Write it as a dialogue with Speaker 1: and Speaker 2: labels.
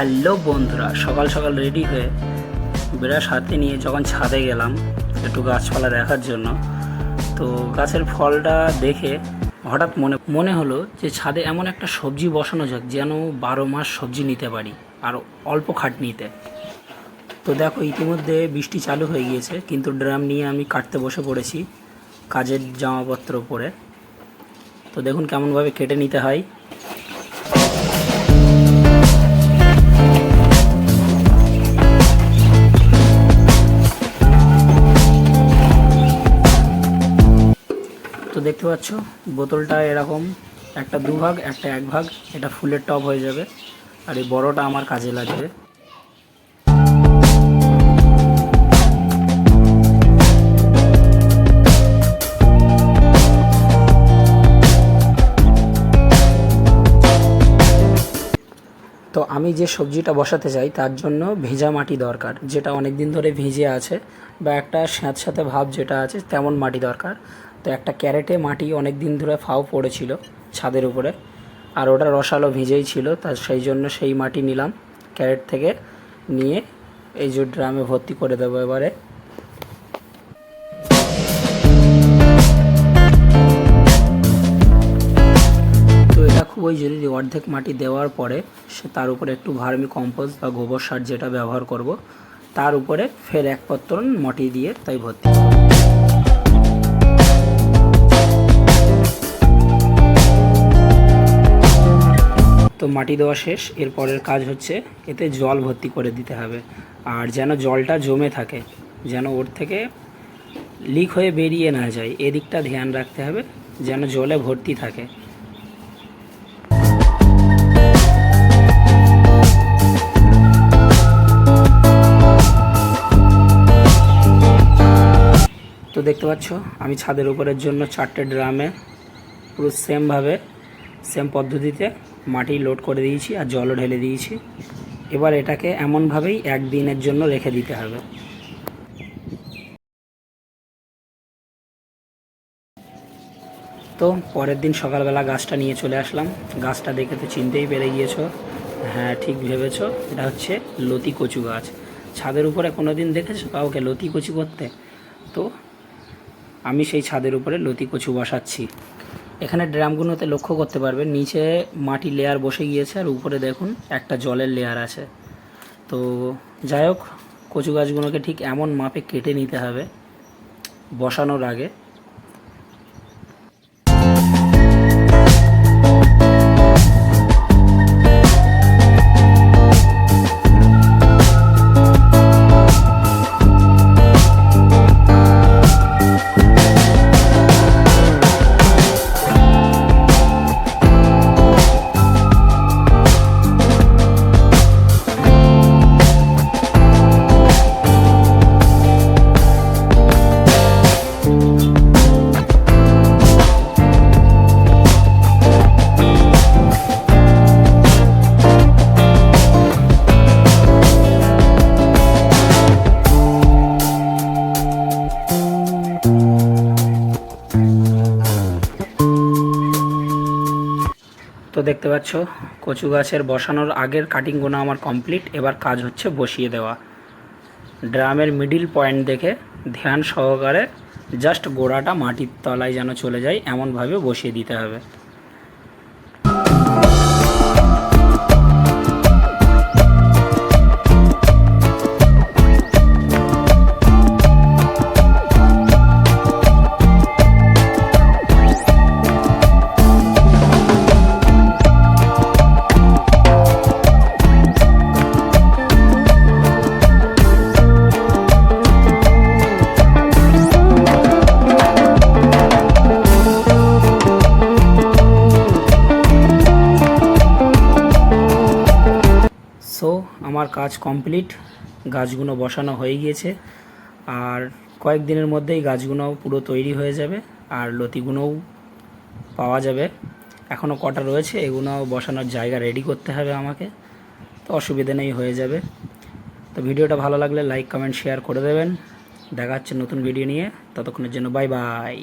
Speaker 1: Hello বন্ধুরা, সকাল সকাল রেডি হয়ে বিড়ার সাথে নিয়ে যখন ছাদে গেলাম একটু গাছপালা দেখার জন্য, তো গাছের ফলটা দেখে হঠাৎ মনে হলো যে ছাদে এমন একটা সবজি বসানো যাক যেন 12 মাস সবজি নিতে পারি আর অল্প খাটনিতে। তো দেখো, ইতিমধ্যে বৃষ্টি চালু হয়ে গিয়েছে, কিন্তু ড্রাম নিয়ে আমি কাটতে বসে পড়েছি কাজের জামাপত্র পরে। তো দেখুন কেমনভাবে কেটে নিতে হয়। তো দেখতে পাচ্ছ বোতলটা এরকম, একটা দুভাগ একটা এক ভাগ, এটা ফুলের টব হয়ে যাবে আর এই বড়টা আমার কাজে লাগবে। তো আমি যে সবজিটা বসাতে চাই তার জন্য ভেজা মাটি দরকার, যেটা অনেক দিন ধরে ভিজে আছে, বা একটা স্যাঁতস্যাঁতে ভাব যেটা আছে তেমন মাটি দরকার। তো একটা ক্যারেটে মাটি অনেক দিন ধরে ফাও পড়েছিল ছাদের উপরে, আর ওটা রসালো ভিজেই ছিল, তা সেই জন্য সেই মাটি নিলাম ক্যারেট থেকে, নিয়ে এই যে ড্রামে ভর্তি করে দেবো এবারে। খুবই জরুরি, অর্ধেক মাটি দেওয়ার পরে সে তার উপরে একটু ভার্মি কম্পোস্ট বা গোবর সার যেটা ব্যবহার করব, তার উপরে ফের এক পত্তন মাটি দিয়ে তাই ভর্তি করব। তো মাটি দেওয়া শেষ, এরপরের কাজ হচ্ছে এতে জল ভর্তি করে দিতে হবে, আর যেন জলটা জমে থাকে, যেন ওর থেকে লিক হয়ে বেরিয়ে না যায়, এদিকটা ধ্যান রাখতে হবে যেন জলে ভর্তি থাকে। তো দেখতে পাচ্ছ আমি ছাদের উপরের জন্য 4টে ড্রামে পুরো সেম পদ্ধতিতে মাটি লোড করে দিয়েছি আর জলও ঢেলে দিয়েছি। এবার এটাকে এমনভাবেই একদিনের জন্য রেখে দিতে হবে। তো পরের দিন সকালবেলা গাছটা নিয়ে চলে আসলাম। গাছটা দেখে তো চিনতেই পেরে গিয়েছো, হ্যাঁ ঠিক ভেবেছো, এটা হচ্ছে লতি কচু গাছ। ছাদের উপরে কোনো দিন দেখেছো কাউকে লতি কচু করতে? তো আমি সেই ছাদের উপরে লতি কচু বসাচ্ছি। এখানে ড্রামগুলোতে লক্ষ্য করতে পারবেন নিচে মাটি লেয়ার বসে গিয়েছে আর উপরে দেখুন একটা জলের লেয়ার আছে। তো যাই হোক, কচু গাছগুলোকে ঠিক এমন মাপে কেটে নিতে হবে বসানোর আগে। তো দেখতে পাচ্ছ কচু গাছের বসানোর আগের কাটিংগুলো আমার কমপ্লিট। এবার কাজ হচ্ছে বসিয়ে দেওয়া। ড্রামের মিডিল পয়েন্ট দেখে ধ্যান সহকারে জাস্ট গোড়াটা মাটির তলায় যেন চলে যায় এমনভাবে বসিয়ে দিতে হবে। সো আমার কাজ কমপ্লিট, গাছগুলো বসানো হয়ে গিয়েছে, আর কয়েকদিনের মধ্যেই গাছগুলো পুরো তৈরি হয়ে যাবে আর লতিগুলোও পাওয়া যাবে। এখনও কটা রয়েছে, এগুলো বসানোর জায়গা রেডি করতে হবে আমাকে, তো অসুবিধা নেই, হয়ে যাবে। তো ভিডিওটা ভালো লাগলে লাইক কমেন্ট শেয়ার করে দেবেন। দেখা হচ্ছে নতুন ভিডিও নিয়ে, ততক্ষণের জন্য বাই বাই।